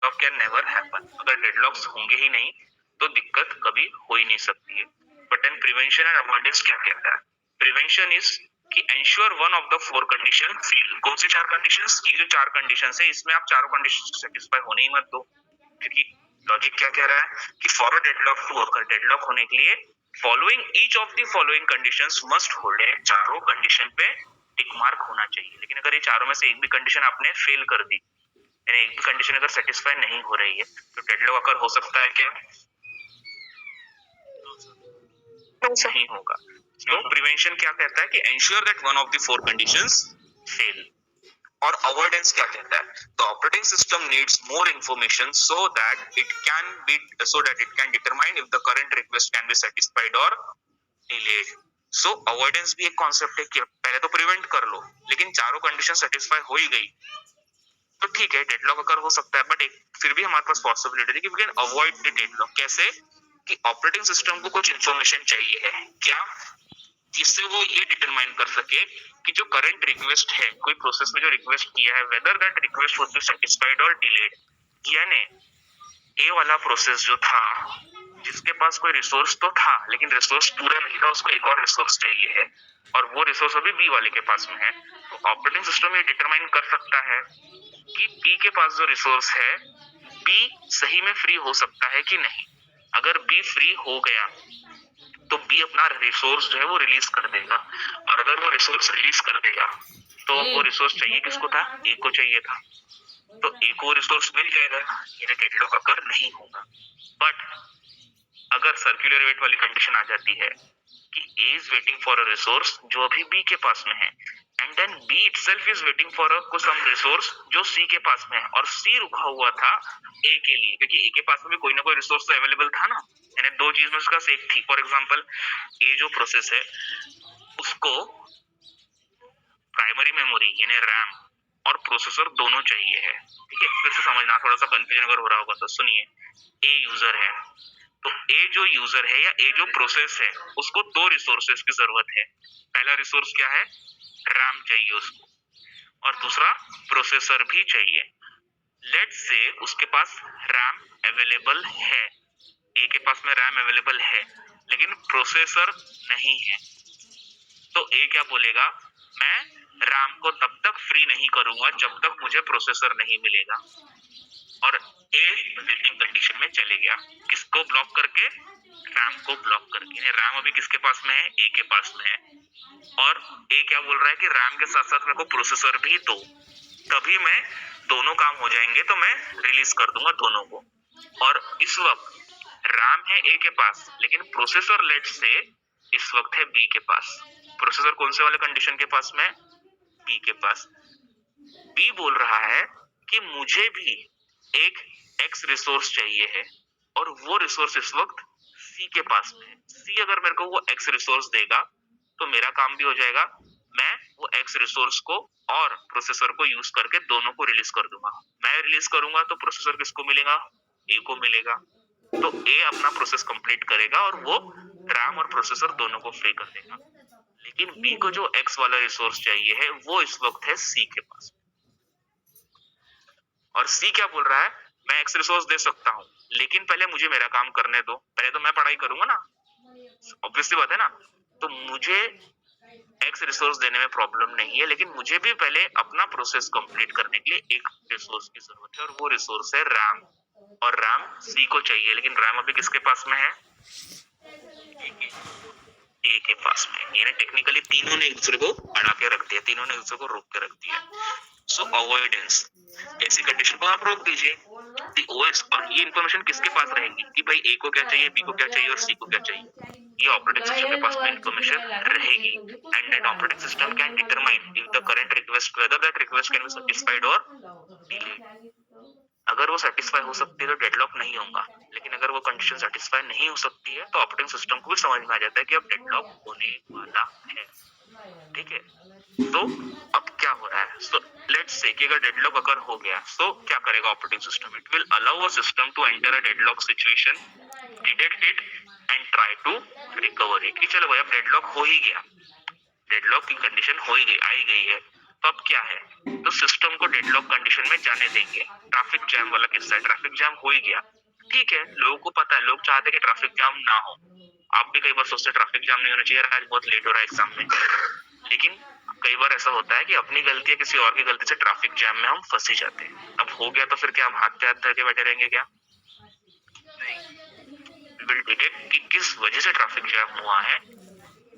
Deadlock can never happen. अगर deadlocks होंगे ही नहीं तो दिक्कत कभी हो ही नहीं सकती है। But an prevention and avoidance क्या कहता है? प्रिवेंशन इज कि ensure one of the four condition fail. कौन सी चार कंडीशंस? ये जो चार कंडीशंस है इसमें आप चारों कंडीशन सेटिस्फाई होने ही मत दो, क्योंकि लॉजिक क्या कह रहा है कि for a deadlock to occur, deadlock होने के लिए following each of the following conditions must hold है। चारों कंडीशन पे टिक मार्क होना चाहिए। लेकिन अगर ये चारों में से एक भी कंडीशन आपने फेल कर दी, यानी एक भी कंडीशन अगर सेटिस्फाई नहीं हो रही है, तो डेडलॉक अकर हो सकता है क्या? नहीं होगा। तो प्रिवेंशन क्या कहता है कि ensure that one of the four conditions fail. और अवॉइडेंस क्या कहता है? The operating system needs more information so that it can determine if the current request can be satisfied और डिलेड। सो अवॉइडेंस भी एक कॉन्सेप्ट है कि पहले तो प्रिवेंट कर लो, लेकिन चारों कंडीशन सेटिस्फाई हो ही गई तो ठीक है, डेडलॉक अकर हो सकता है। बट एक फिर भी हमारे पास पॉसिबिलिटी है कि we can avoid the deadlock. कैसे? कि ऑपरेटिंग सिस्टम को कुछ इंफॉर्मेशन चाहिए है क्या, जिससे वो ये डिटरमाइन कर सके कि जो करंट रिक्वेस्ट है, कोई प्रोसेस में जो रिक्वेस्ट किया है, weather that request would be satisfied और डिलेड। यानी ए वाला प्रोसेस जो था, जिसके पास कोई रिसोर्स तो था लेकिन रिसोर्स पूरा नहीं था, उसको एक और रिसोर्स चाहिए है और वो रिसोर्स अभी बी वाले के पास में है, तो ऑपरेटिंग सिस्टम ये डिटरमाइन कर सकता है कि बी के पास जो रिसोर्स है, बी सही में फ्री हो सकता है कि नहीं। अगर बी फ्री हो गया तो बी अपना रिसोर्स जो है वो रिलीज कर देगा, और अगर वो रिसोर्स रिलीज कर देगा तो वो रिसोर्स चाहिए किसको था? ए को चाहिए था, तो ए को रिसोर्स मिल जाएगा, यानी डेडलॉक अकर नहीं होगा। बट अगर सर्कुलर वेट वाली कंडीशन आ जाती है कि A is waiting for a resource जो अभी बी के पास में है, and then B itself is waiting for a some resource जो सी के पास में है, और सी रुका हुआ था ए के लिए, क्योंकि ए के पास में भी कोई ना कोई रिसोर्स तो अवेलेबल था ना, यानी दो चीज में उसका एक थी। फॉर एग्जांपल ए जो प्रोसेस है उसको प्राइमरी मेमोरी यानी रैम और प्रोसेसर दोनों चाहिए है। ठीक है, फिर से समझना, थोड़ा सा कंफ्यूजन अगर हो रहा होगा तो सुनिए। ए यूजर है, तो ए जो यूजर है या ए जो प्रोसेस है उसको दो रिसोर्सेज की जरूरत है। पहला रिसोर्स क्या है? रैम चाहिए उसको, और दूसरा प्रोसेसर भी चाहिए। लेट्स से उसके पास रैम अवेलेबल है, ए के पास में रैम अवेलेबल है लेकिन प्रोसेसर नहीं है, तो ए क्या बोलेगा? मैं रैम को तब तक फ्री नहीं करूंगा जब तक मुझे प्रोसेसर नहीं मिलेगा, और ए वेटिंग कंडीशन में चले गया, किसको ब्लॉक करके? रैम को ब्लॉक करके। रैम अभी किसके पास में है? ए के पास में है, और ए क्या बोल रहा है कि रैम के साथ साथ मेरे को प्रोसेसर भी दो, तभी मैं दोनों काम हो जाएंगे तो मैं रिलीज कर दूंगा दोनों को। और इस वक्त रैम है ए के पास लेकिन प्रोसेसर लेट से इस वक्त है बी के पास। प्रोसेसर कौन से वाले कंडीशन के पास में? बी के पास। बी बोल रहा है कि मुझे भी एक एक्स रिसोर्स चाहिए है और वो रिसोर्स इस वक्त सी के पास में है। सी अगर मेरे को वो एक्स रिसोर्स देगा तो मेरा काम भी हो जाएगा, मैं वो एक्स रिसोर्स को और प्रोसेसर को यूज करके दोनों को रिलीज कर दूंगा। मैं रिलीज करूंगा तो प्रोसेसर किसको मिलेगा? ए को मिलेगा, तो ए अपना प्रोसेस कंप्लीट करेगा और वो रैम और प्रोसेसर दोनों को फ्री कर देगा। लेकिन बी को जो एक्स वाला रिसोर्स चाहिए है वो इस वक्त है सी के पास, और सी क्या बोल रहा है? मैं एक्स रिसोर्स दे सकता हूँ लेकिन पहले मुझे मेरा काम करने दो, पहले तो मैं पढ़ाई करूंगा ना, ऑब्वियसली बात है ना। तो मुझे एक्स रिसोर्स देने में प्रॉब्लम नहीं है, लेकिन मुझे भी पहले अपना प्रोसेस कंप्लीट करने के लिए एक रिसोर्स की जरूरत है, और वो रिसोर्स है रैम, और रैम सी को चाहिए, लेकिन रैम अभी किसके पास में है? ए के पास में। यानी टेक्निकली तीनों ने एक दूसरे को अड़ा के रख दिया, तीनों ने एक दूसरे को रोक के रख दिया। सो अवॉइडेंस, ऐसी कंडीशन को आप रोक दीजिए। दी ओएस, और ये इंफॉर्मेशन किसके पास रहेगी कि भाई ए को क्या चाहिए, बी को क्या चाहिए और सी को क्या चाहिए? ये ऑपरेटिंग सिस्टम के पास में इंफॉर्मेशन रहेगी, and then operating system can determine if the current request whether that request can be satisfied और डिलेड। अगर वो सेटिस्फाई हो सकती है तो डेडलॉक नहीं होगा, लेकिन अगर वो कंडीशन सेटिस्फाई नहीं हो सकती है तो ऑपरेटिंग सिस्टम को भी समझ में आ जाता है कि अब डेडलॉक होने वाला है। ठीक है, तो अब क्या हो रहा है? सो लेट्स से कि अगर डेडलॉक अगर हो गया तो क्या करेगा operating system? It will allow a system to enter a deadlock situation, detect it and try to recover it. कि चलो भाई अब डेडलॉक हो ही गया, डेडलॉक की कंडीशन हो ही गई, आई गई है, तो अब क्या है, तो सिस्टम को डेडलॉक कंडीशन में जाने देंगे। ट्रैफिक जैम वाला किस्सा है, ट्रैफिक जैम हो ही गया, ठीक है, लोगों को पता है, लोग चाहते हैं कि ट्रैफिक जैम ना हो। आप भी कई बार सोचते हैं ट्रैफिक जैम नहीं होना चाहिए, आज बहुत लेट हो रहा है एग्जाम में, लेकिन कई बार ऐसा होता है कि अपनी गलती या किसी और की गलती से ट्रैफिक जैम में हम फंस ही जाते हैं। अब हो गया तो फिर क्या हम हाथ पे हाथ धर के बैठे रहेंगे क्या? विल डिटेक्ट कि किस वजह से ट्रैफिक जैम हुआ है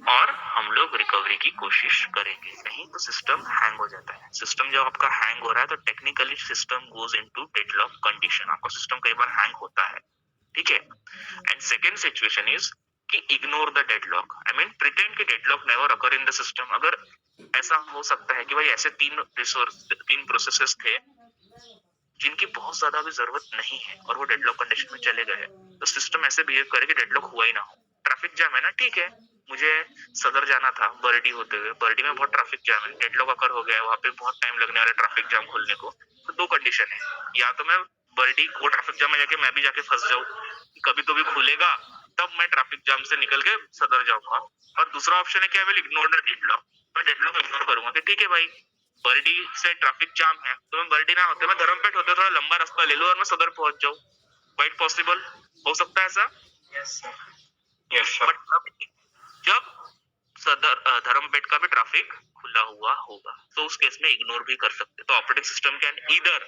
और हम लोग रिकवरी की कोशिश करेंगे। नहीं तो सिस्टम हैंग हो जाता है। सिस्टम जब आपका हैंग हो रहा है तो technically system goes into deadlock condition. आपका सिस्टम कई बार हैंग होता है, ठीक है। एंड सेकेंड सिचुएशन इज कि ignore the deadlock, I mean pretend कि deadlock never occur in the system. अगर ऐसा हो सकता है कि भाई ऐसे तीन प्रोसेसेस थे जिनकी बहुत ज्यादा भी जरूरत नहीं है और वो डेडलॉक कंडीशन में चले गए, तो सिस्टम ऐसे बिहेव करे कि डेडलॉक हुआ ही ना हो। ट्रैफिक जैम है ना, ठीक है, मुझे सदर जाना था बर्डी होते हुए, बर्डी में बहुत ट्रैफिक जैम है, डेडलॉक अकर हो गया है, वहां पे बहुत टाइम लगने वाला है ट्रैफिक जैम खुलने को। तो दो कंडीशन है, या तो मैं बर्डी को ट्रैफिक जैम में जाके मैं भी जाके फंस जाऊं, कभी तो भी खुलेगा तब मैं ट्रैफिक जैम से निकल के सदर जाऊंगा, और दूसरा ऑप्शन है कि I will ignore the deadlock. मैं डेडलॉक इग्नोर करूंगा कि ठीक है भाई, बर्डी से ट्रैफिक जाम है, तो मैं बर्डी ना होते मैं धर्मपेट होते थोड़ा लंबा रास्ता ले लूं और मैं सदर पहुंच जाऊं। क्वाइट पॉसिबल, हो सकता है ऐसा। Yes sir, yes sir. But जब सदर धर्मपेट का भी ट्रैफिक खुला हुआ होगा तो उस केस में इग्नोर भी कर सकते। तो operating system can either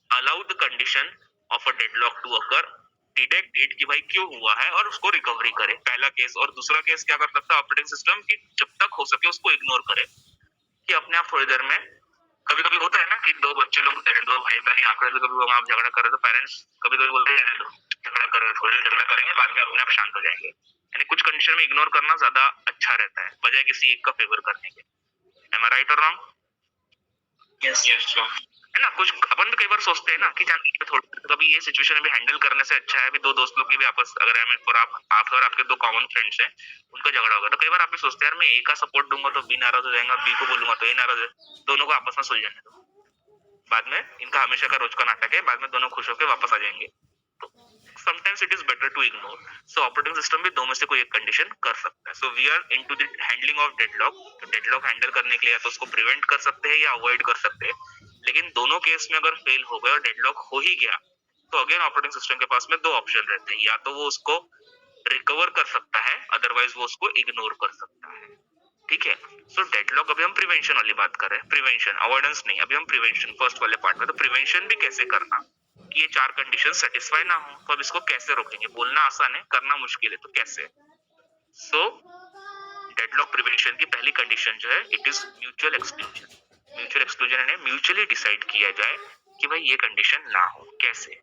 allow the condition of a deadlock to occur, detect it कि भाई क्यों हुआ है और उसको रिकवरी करे, पहला केस। और दूसरा केस क्या कर सकता है ऑपरेटिंग सिस्टम, कि जब तक हो सके उसको इग्नोर करे, कि अपने आप थोड़ी देर में, कभी कभी होता है ना कि दो बच्चे लोग, दो भाई बहन आपस में कभी आप झगड़ा कर रहे हो तो पेरेंट्स कभी कभी बोलते हैं झगड़ा कर रहे हो, थोड़ी देर झगड़ा करेंगे बाद में अपने आप शांत हो जाएंगे। यानी कुछ कंडीशन में इग्नोर करना ज्यादा अच्छा रहता है बजाय किसी एक का फेवर करने के। एम आई राइट और रॉन्ग? Yes yes sir. है ना, कुछ अपन तो कई बार सोचते हैं ना कि जान थोड़ी कभी ये सिचुएशन भी हैंडल करने से अच्छा है अभी दो दोस्त लोग की भी आपस, अगर और आप और आपके दो कॉमन फ्रेंड्स हैं उनका झगड़ा होगा, तो कई बार आप भी सोचते हैं यार मैं ए का सपोर्ट दूंगा तो बी नाराज हो जाएगा, बी को बोलूंगा तो ए नाराज है, दोनों को आपस में सुलझाने दो, बाद में इनका हमेशा का रोज का नाटक है, बाद में दोनों खुश होकर वापस आ जाएंगे। तो sometimes it is better to ignore. So operating system भी दो में से कोई एक कंडीशन कर सकता है। So we are into the handling of deadlock. तो deadlock हैंडल करने के लिए या तो उसको प्रिवेंट कर सकते हैं या अवॉइड कर सकते हैं, लेकिन दोनों केस में अगर फेल हो गए और डेडलॉक हो ही गया तो अगेन ऑपरेटिंग सिस्टम के पास में दो ऑप्शन रहते हैं, या तो वो उसको रिकवर कर सकता है, अदरवाइज वो उसको इग्नोर कर सकता है, ठीक है। सो डेडलॉक अभी हम प्रिवेंशन वाली बात कर रहे हैं, प्रिवेंशन अवॉइडेंस नहीं, अभी हम प्रिवेंशन फर्स्ट वाले पार्ट में। तो प्रिवेंशन भी कैसे करना कि ये चार कंडीशन सेटिस्फाई ना हो, तो अब इसको कैसे रोकेंगे? बोलना आसान है, करना मुश्किल है, तो कैसे? सो डेडलॉक प्रिवेंशन की पहली कंडीशन जो है it is mutual exclusion. Mutual exclusion यानी म्यूचुअली डिसाइड किया जाए कि भाई ये कंडीशन ना हो। कैसे?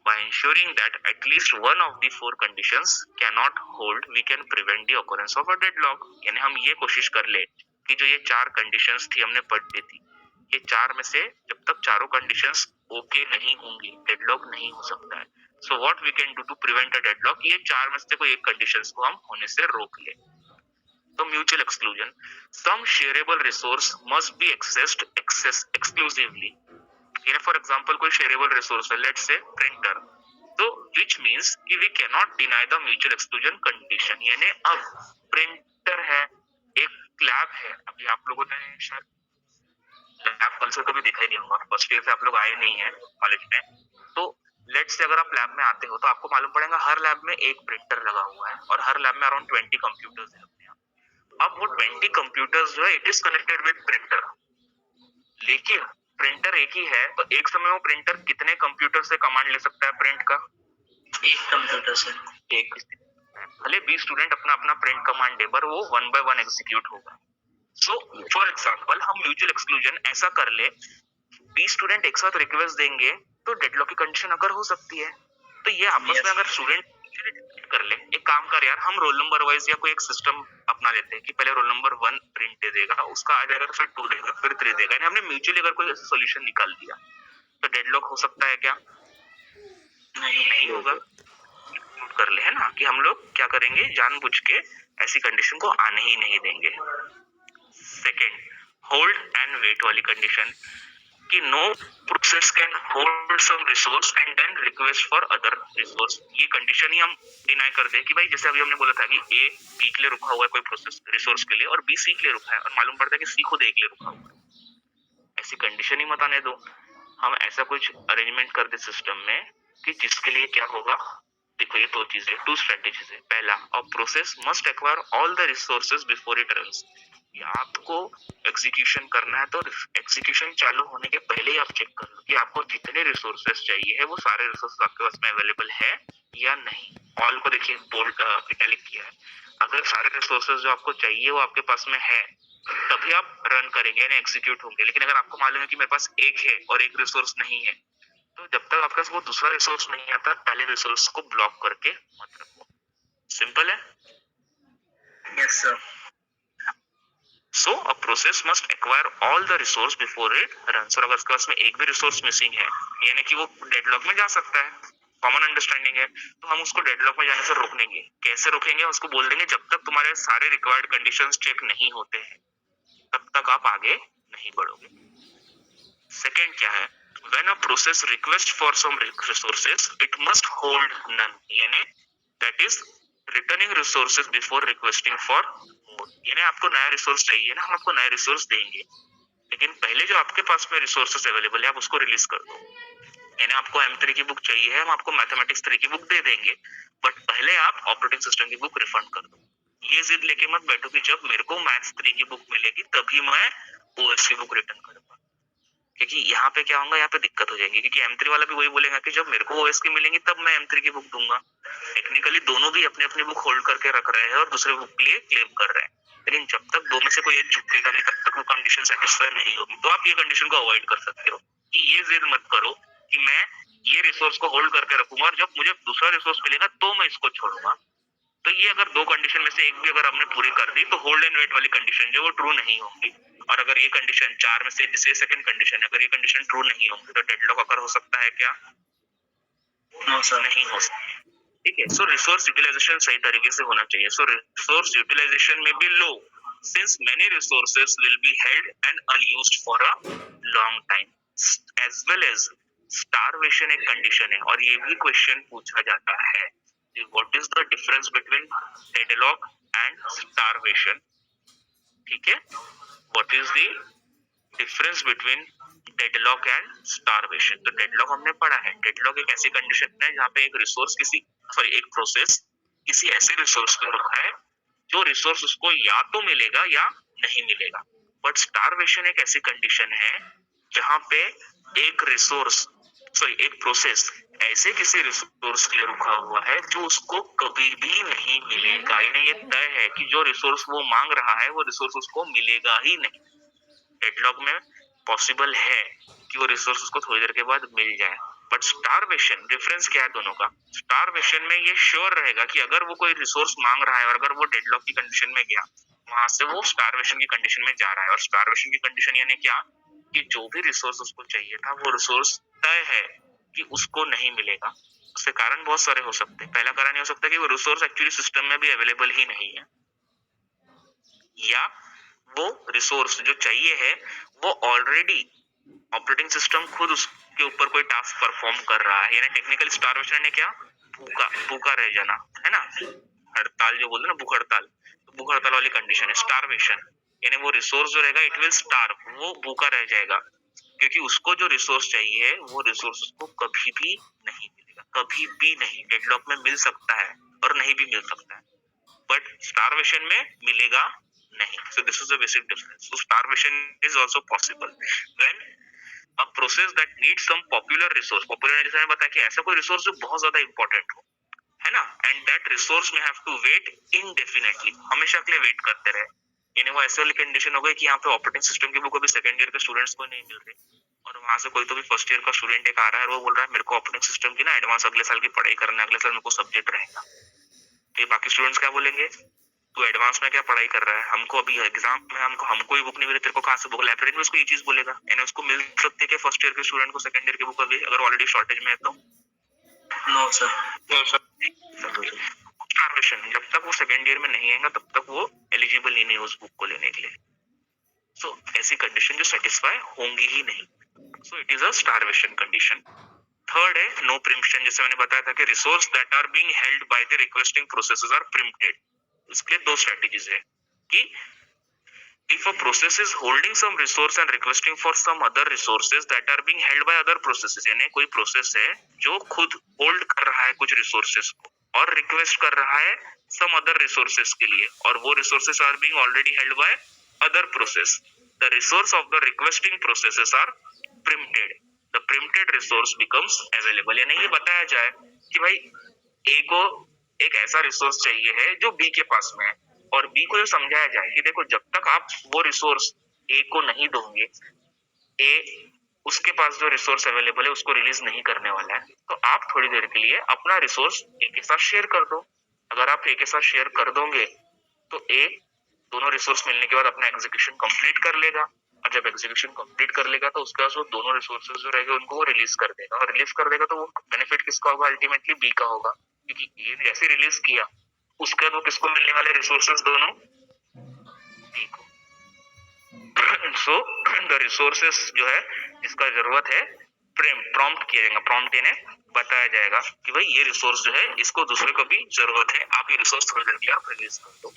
By ensuring that at least one of the four conditions cannot hold, we can prevent the occurrence of a deadlock. यानी हम ये कोशिश कर ले कि जो ये चार कंडीशंस थी हमने पढ़ ली थी, ये चार में से जब तक चारों कंडीशंस ओके नहीं होंगी डेडलॉक नहीं हो सकता है। So what we can do to prevent a deadlock, ये चार में से कोई एक कंडीशंस को हम होने से रोक ले। तो mutual exclusion, some shareable resource must be accessed exclusively. For example कोई शेयरेबल रिसोर्स है, लेट्स से प्रिंटर, तो विच मींस कि we can not deny the mutual exclusion condition. यानी अब प्रिंटर है, एक लैब है, अभी आप लोगों ने शायद लैब कंसोल कभी देखा ही नहीं होगा, फर्स्ट ईयर से आप लोग आए नहीं है कॉलेज में, तो लेट्स से अगर आप लैब में आते हो तो आपको मालूम पड़ेगा हर लैब में एक प्रिंटर लगा हुआ है और हर लैब में अराउंड 20 कंप्यूटर्स है अपने यहाँ। अब वो 20 कंप्यूटर्स जो है it is connected with printer, लेकिन प्रिंटर एक ही है, तो एक समय वो प्रिंटर कितने कंप्यूटर से कमांड ले सकता है प्रिंट का? एक कंप्यूटर से एक। भले 20 स्टूडेंट अपना अपना प्रिंट कमांड दे पर वो वन बाय वन एग्जीक्यूट होगा। सो फॉर एग्जांपल हम म्यूचुअल एक्सक्लूजन ऐसा कर ले, 20 स्टूडेंट एक साथ रिक्वेस्ट देंगे तो डेडलॉक की कंडीशन अगर हो सकती है। तो ये आपस में अगर स्टूडेंट कर ले, एक काम कर यार, हम रोल नंबर वाइज या कोई एक सिस्टम अपना लेते हैं कि पहले रोल नंबर 1 प्रिंट दे देगा, उसका आ जाएगा, फिर 2 देगा, फिर 3 देगा, यानी हमने म्यूचुअली अगर कोई सॉल्यूशन निकाल दिया तो डेडलॉक हो सकता है क्या? नहीं होगा। कर ले है ना कि हम लोग क्या करेंगे, जानबूझ के ऐसी कंडीशन को आने ही नहीं देंगे। सेकेंड, होल्ड एंड वेट वाली कंडीशन, कि no process can hold some resource and then request for other resource. ये कंडीशन ही हम डिनाई कर दे कि भाई जैसे अभी हमने बोला था कि ए बी के लिए रुका हुआ है कोई प्रोसेस रिसोर्स के लिए और बी सी के लिए रुका है, और मालूम पड़ता है कि सी खुद ए के लिए रुका हुआ है, ऐसी कंडीशन ही मत आने दो। हम ऐसा कुछ अरेंजमेंट कर दे सिस्टम में कि जिसके लिए क्या होगा, देखो ये दो चीजें, टू स्ट्रेटेजीज है। पहला, a process must acquire all the resources before it runs. आपको एग्जीक्यूशन करना है तो एग्जीक्यूशन चालू होने के पहले ही आप चेक कर लो कि आपको जितने रिसोर्सेज चाहिए है वो सारे रिसोर्सेज आपके पास में अवेलेबल है या नहीं। ऑल को देखिए बोल्ड इटैलिक किया है। अगर सारे रिसोर्सेज जो आपको चाहिए वो आपके पास में है तभी आप रन करेंगे यानी एग्जीक्यूट होंगे। लेकिन अगर आपको मालूम है कि मेरे पास एक है और एक रिसोर्स नहीं है, तो जब तक आपके पास वो दूसरा रिसोर्स नहीं आता पहले रिसोर्स को ब्लॉक करके मत रखो। सिंपल है। Yes sir. So a process must acquire all the resource before it runs। और अगर उसके पास में एक भी रिसोर्स मिसिंग है यानी कि वो डेडलॉक में जा सकता है, कॉमन अंडरस्टैंडिंग है, तो हम उसको डेडलॉक में जाने से रोकेंगे। कैसे रोकेंगे? उसको बोल देंगे जब तक तुम्हारे सारे रिक्वायर्ड कंडीशंस चेक नहीं होते हैं तब तक आप आगे नहीं बढ़ोगे। सेकेंड क्या है? When a process requests for some resources, it must hold none। यानी that is returning resources before requesting for more। यानी आपको नया रिसोर्स चाहिए ना, हम आपको नया रिसोर्स देंगे, लेकिन पहले जो आपके पास में रिसोर्सेस अवेलेबल है आप उसको रिलीज कर दो। यानी आपको M3 की बुक चाहिए है, हम आपको मैथमेटिक्स 3 की बुक दे देंगे, बट पहले आप ऑपरेटिंग सिस्टम की बुक रिफंड कर दो। ये जिद लेके मत बैठो कि जब मेरे को मैथ्स 3 की बुक मिलेगी तभी मैं OS की बुक रिटर्न करूंगा, क्योंकि यहाँ पे क्या होगा, यहाँ पे दिक्कत हो जाएगी। क्योंकि M3 वाला भी वही बोलेगा कि जब मेरे को OS की मिलेंगी तब मैं M3 की बुक दूंगा। टेक्निकली दोनों भी अपनी अपनी बुक होल्ड करके रख रहे हैं और दूसरे बुक के लिए क्लेम कर रहे हैं, लेकिन जब तक दो में से कोई एक झुकेगा नहीं तब तक वो कंडीशन सेटिस्फाई नहीं होगी। तो आप ये कंडीशन को अवॉइड कर सकते हो कि ये जिद मत करो कि मैं ये रिसोर्स को होल्ड करके रखूंगा और जब मुझे दूसरा रिसोर्स मिलेगा तो मैं इसको छोड़ूंगा। तो ये अगर दो कंडीशन में से एक भी अगर हमने पूरी कर दी तो होल्ड एंड वेट वाली कंडीशन जो वो ट्रू नहीं होगी। और अगर ये कंडीशन चार में से जिसे सेकंड कंडीशन है, अगर ये कंडीशन ट्रू नहीं होगी तो डेडलॉक अगर हो सकता है क्या? No sir. नहीं हो सकता। ठीक है। सो रिसोर्स यूटिलाइजेशन सही तरीके से होना चाहिए। सो रिसोर्स यूटिलाइजेशन में भी low since many resources will be held and unused for a long time, as well as starvation एक कंडीशन है और ये भी क्वेश्चन पूछा जाता है। What is the difference between deadlock and starvation? ठीक है, what is the difference between deadlock and starvation? तो deadlock हमने पढ़ा है। deadlock एक ऐसी कंडीशन है जहाँ पे एक रिसोर्स एक प्रोसेस किसी ऐसे रिसोर्स पे रखा है जो रिसोर्स उसको या तो मिलेगा या नहीं मिलेगा। बट स्टारवेशन एक ऐसी कंडीशन है जहाँ पे एक प्रोसेस ऐसे किसी रिसोर्स के लिए रुका हुआ है जो उसको कभी भी नहीं मिलेगा। यानी ये तय है कि जो रिसोर्स वो मांग रहा है वो रिसोर्स उसको मिलेगा ही नहीं। डेडलॉक में पॉसिबल है कि वो रिसोर्स उसको थोड़ी देर के बाद मिल जाए, बट स्टारवेशन, डिफरेंस क्या है दोनों का? स्टारवेशन में ये श्योर रहेगा कि अगर वो कोई रिसोर्स मांग रहा है और अगर वो डेडलॉक की कंडीशन में गया वहां से वो स्टारवेशन की कंडीशन में जा रहा है। और स्टारवेशन की कंडीशन यानी क्या? कि जो भी रिसोर्स उसको चाहिए था वो रिसोर्स तय है कि उसको नहीं मिलेगा। उसके कारण बहुत सारे हो सकते हैं। पहला कारण ये हो सकता है कि वो रिसोर्स एक्चुअली सिस्टम में भी अवेलेबल ही नहीं है, या वो रिसोर्स जो चाहिए है वो ऑलरेडी ऑपरेटिंग सिस्टम खुद उसके ऊपर कोई टास्क परफॉर्म कर रहा है। यानी टेक्निकल स्टारवेशन यानी क्या? भूखा रह जाना, है ना? हड़ताल जो बोलते हैं ना, भूख हड़ताल, तो भूख हड़ताल वाली कंडीशन है स्टारवेशन। यानी वो रिसोर्स जो रहेगा इट विल स्टार्व, वो भूखा रह जाएगा क्योंकि उसको जो रिसोर्स चाहिए वो रिसोर्स उसको कभी भी नहीं मिलेगा, कभी भी नहीं। डेडलॉक में मिल सकता है और नहीं भी मिल सकता है, बट स्टारवेशन में मिलेगा नहीं। So this is the basic difference. So starvation is also possible when a process that needs some popular resource, popular जैसे मैंने बताया कि ऐसा कोई रिसोर्स जो बहुत ज्यादा इंपॉर्टेंट हो, है ना, and that resource may have to wait indefinitely, हमेशा के लिए वेट करते रहे। यानी वो ऐसे वाली कंडीशन हो गई कि यहाँ पे ऑपरेटिंग सिस्टम की बुक अभी सेकंड ईयर के स्टूडेंट्स को नहीं मिल रही और वहां से कोई तो भी फर्स्ट ईयर का स्टूडेंट एक आ रहा है और वो बोल रहा है मेरे को ऑपरेटिंग सिस्टम की ना एडवांस अगले साल की पढ़ाई करना है, अगले साल मेरे को सब्जेक्ट रहेगा। तो ये बाकी स्टूडेंट्स क्या बोलेंगे? तू एडवांस में क्या पढ़ाई कर रहा है, हमको अभी एग्जाम में हमको ही बुक नहीं मिली, तेरे को कहाँ से बुक? लाइब्रेरी में उसको ये चीज बोलेगा। यानी उसको मिल सकती है फर्स्ट ईयर के स्टूडेंट को सेकंड ईयर की बुक अभी अगर ऑलरेडी शॉर्टेज में है तो? No sir. No sir. Starvation जब तक वो सेकंड ईयर में नहीं आएगा तब तक वो एलिजिबल ही नहीं उस बुक को लेने के लिए। सो ऐसी कंडीशन जो सेटिस्फाई होंगी ही नहीं, so it is a starvation condition. Third है नो प्रिम्पशन। जैसे मैंने बताया था कि resource that are being held by the requesting processes are preempted. इसके लिए दो स्ट्रेटजीज है कि if a process is holding some resource and requesting for some other resources that are being held by other processes, यानी कोई process है जो खुद होल्ड कर रहा है कुछ रिसोर्सेस को और रिक्वेस्ट कर रहा है some other resources के लिए, और वो resources are being already held by other process. The resource of the requesting processes are preempted. The preempted resource becomes available. यानी ये बताया जाए कि भाई A को एक ऐसा रिसोर्स चाहिए है जो B के पास में है, और बी को ये समझाया जाए कि देखो जब तक आप वो रिसोर्स ए को नहीं दोगे, ए उसके पास जो रिसोर्स अवेलेबल है उसको रिलीज नहीं करने वाला है, तो आप थोड़ी देर के लिए अपना रिसोर्स ए के साथ शेयर कर दो। अगर आप ए के साथ शेयर कर दोगे तो ए दोनों रिसोर्स मिलने के बाद अपना एग्जीक्यूशन कंप्लीट कर लेगा, और जब एग्जीक्यूशन कंप्लीट कर लेगा तो उसके बाद वो दोनों रिसोर्सेज जो रहेंगे उनको वो रिलीज कर देगा, और रिलीज कर देगा तो वो बेनिफिट किसका होगा? अल्टीमेटली बी का होगा, क्योंकि ए जैसे रिलीज किया उसके बाद वो किसको मिलने वाले रिसोर्सेज? दोनों बी को। सो द रिसोर्सेस जो है जिसका जरूरत है प्रॉम्प्ट किया जाएगा, प्रॉम्प्ट इन्हें बताया जाएगा कि भाई ये रिसोर्स जो है इसको दूसरे को भी जरूरत है, आप ये रिसोर्स थोड़ी देर के आप रिलीज कर दो।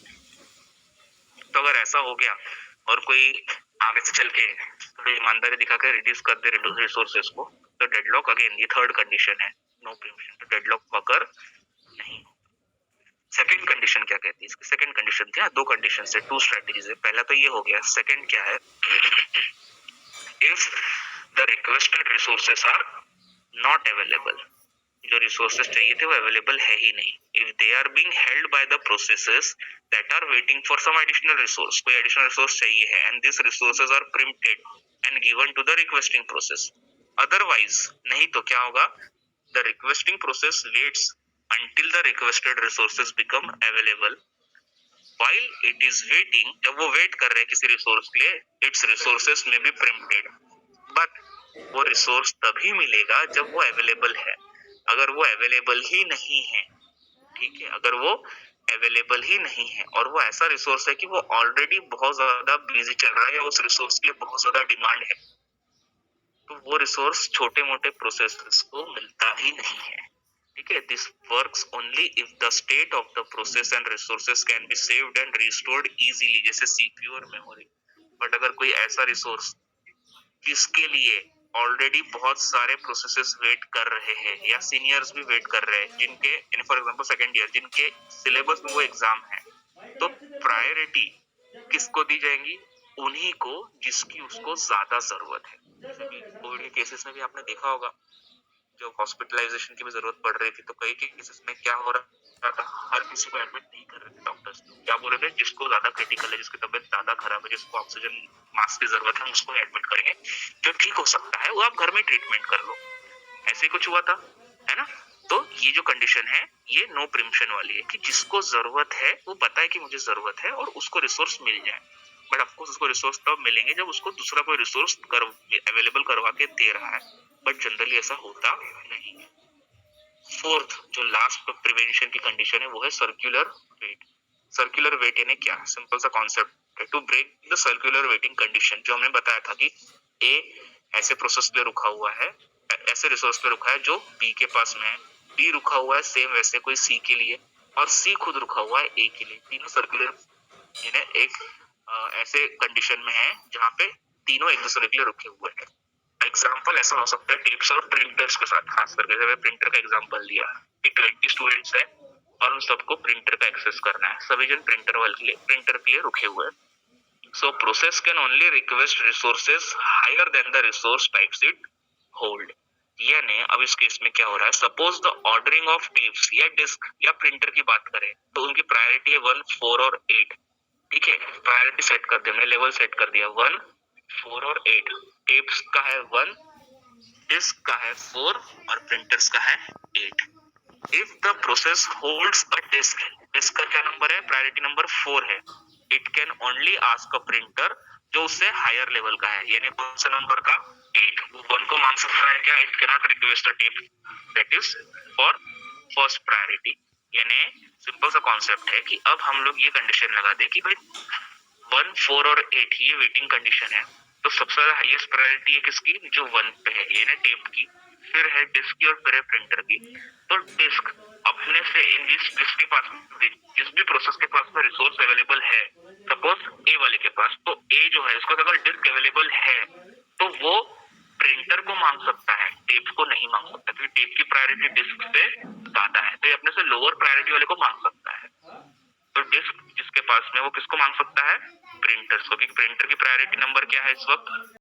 तो अगर ऐसा हो गया और कोई आगे से चल के थोड़ी ईमानदारी दिखा के रिड्यूस कर दे रिसोर्सेस को, तो डेडलॉक अगेन ये थर्ड कंडीशन है, नो प्रीएम्पशन, तो डेडलॉक अगर नहीं। सेकंड कंडीशन क्या कहती है? इसकी सेकंड कंडीशन क्या? दो कंडीशन है, टू स्ट्रेटजीज है। पहला तो ये हो गया, सेकंड क्या है? If the requested resources are not available, जो रिसोर्सेस चाहिए थे वो अवेलेबल है ही नहीं, if they are being held by the processes that are waiting for some additional resource, कोई एडिशनल रिसोर्स चाहिए है and this resources are preempted and given to the requesting process, otherwise नहीं तो क्या होगा? The requesting process waits until the requested resources become available. While it is waiting, जब वो wait कर रहे हैं किसी रिसोर्स के लिए, its resources may be preempted, but वो रिसोर्स तभी मिलेगा जब वो अवेलेबल है। अगर वो अवेलेबल ही नहीं है, ठीक है, अगर वो अवेलेबल ही नहीं है और वो ऐसा रिसोर्स है कि वो ऑलरेडी बहुत ज्यादा बिजी चल रहा है या उस रिसोर्स के लिए बहुत ज्यादा डिमांड है, तो वो रिसोर्स छोटे मोटे प्रोसेसेस को मिलता ही नहीं है। ठीक है, this works only if the state of the process and resources can be saved and restored easily, जैसे सीपीयू और मेमोरी। बट अगर कोई ऐसा रिसोर्स जिसके लिए ऑलरेडी बहुत सारे प्रोसेसेस वेट कर रहे हैं या सीनियर्स भी वेट कर रहे हैं, जिनके फॉर एग्जांपल सेकंड ईयर जिनके सिलेबस में वो एग्जाम है, तो प्रायोरिटी किसको दी जाएंगी? उन्हीं को जिसकी उसको ज्यादा जरूरत है। जैसे कि कोविड के केसेस में भी आपने देखा होगा, जब हॉस्पिटलाइजेशन की भी जरूरत पड़ रही थी तो कई केसेस में क्या हो रहा था, हर किसी को एडमिट नहीं कर रहे थे डॉक्टर्स, क्या बोल रहे थे? जिसको ज्यादा क्रिटिकल है, जिसकी तबीयत ज्यादा खराब है, जिसको ऑक्सीजन मास्क की जरूरत है, उसको एडमिट करेंगे, जो ठीक हो सकता है वो आप घर में ट्रीटमेंट कर लो। ऐसे ही कुछ हुआ था, है ना? तो ये जो कंडीशन है ये नो प्रीम्पशन वाली है कि जिसको जरूरत है वो पता है कि मुझे जरूरत है और उसको रिसोर्स मिल जाए, बट ऑफकोर्स उसको रिसोर्स तब मिलेंगे जब उसको दूसरा कोई रिसोर्स अवेलेबल करवा के दे रहा है, बट जनरली ऐसा होता नहीं है। फोर्थ जो लास्ट प्रिवेंशन की कंडीशन है वो है सर्कुलर वेट। सर्कुलर वेट यानी क्या? सिंपल सा कॉन्सेप्ट है, to break the circular waiting condition, जो हमने बताया था कि ए ऐसे प्रोसेस पे रुका हुआ है, ऐसे रिसोर्स पे रुका है जो बी के पास में है, बी रुका हुआ है सेम वैसे कोई सी के लिए, और सी खुद रुका हुआ है ए के लिए। तीनों सर्कुलर यानी एक ऐसे कंडीशन में है जहाँ पे तीनों एक दूसरे के लिए रुके हुए हैं। एग्जाम्पल ऐसा हो सकता है टेप्स और प्रिंटर्स के साथ, खास करके जब प्रिंटर का एग्जाम्पल दिया कि 20 स्टूडेंट्स है और उन सबको प्रिंटर का एक्सेस करना है, सभी जन प्रिंटर के लिए रुके हुए हैं। So process can only request resources higher than the resource types it hold. यानी अब इस केस में क्या हो रहा है, suppose the ordering of tapes या डिस्क या प्रिंटर की बात करें तो उनकी प्रायोरिटी है 1, 4 और 8। ठीक है, प्रायोरिटी सेट कर दी हमने, लेवल सेट कर दिया 1, 4 और 8। टेप्स का है 1, डिस्क का है 4 और प्रिंटर्स का है 8। If the process holds a disk, disk का क्या नंबर है? प्रायोरिटी नंबर 4 है। It can only ask a printer जो उससे हायर लेवल का है, यानी कौन सा नंबर का? 8। वो 1 को मान सकता है क्या? It can not request a tape that is for first priority. यानी सिंपल सा कॉन्सेप्ट है कि अब हम लोग ये कंडीशन लगा दे कि भाई 1, 4 और 8 ये वेटिंग कंडीशन है, तो सबसे ज्यादा हाईएस्ट प्रायोरिटी है किसकी? जो 1 पे है, यानी टेप की, फिर है डिस्क की और फिर है प्रिंटर की। तो डिस्क अपने से जिस भी प्रोसेस के पास में रिसोर्स अवेलेबल है सपोज ए वाले के पास, तो ए जो है इसको अगर डिस्क अवेलेबल है तो वो प्रिंटर को मांग सकता है, टेप को नहीं मांग सकता, क्योंकि टेप की प्रायोरिटी डिस्क से ज्यादा है, तो ये अपने से लोअर प्रायोरिटी वाले को मांग सकता है। तो डिस्क जिसके पास में वो किसको मांग सकता है, प्रिंटर्स को, क्योंकि प्रिंटर की प्रायोरिटी नंबर क्या है इस वक्त,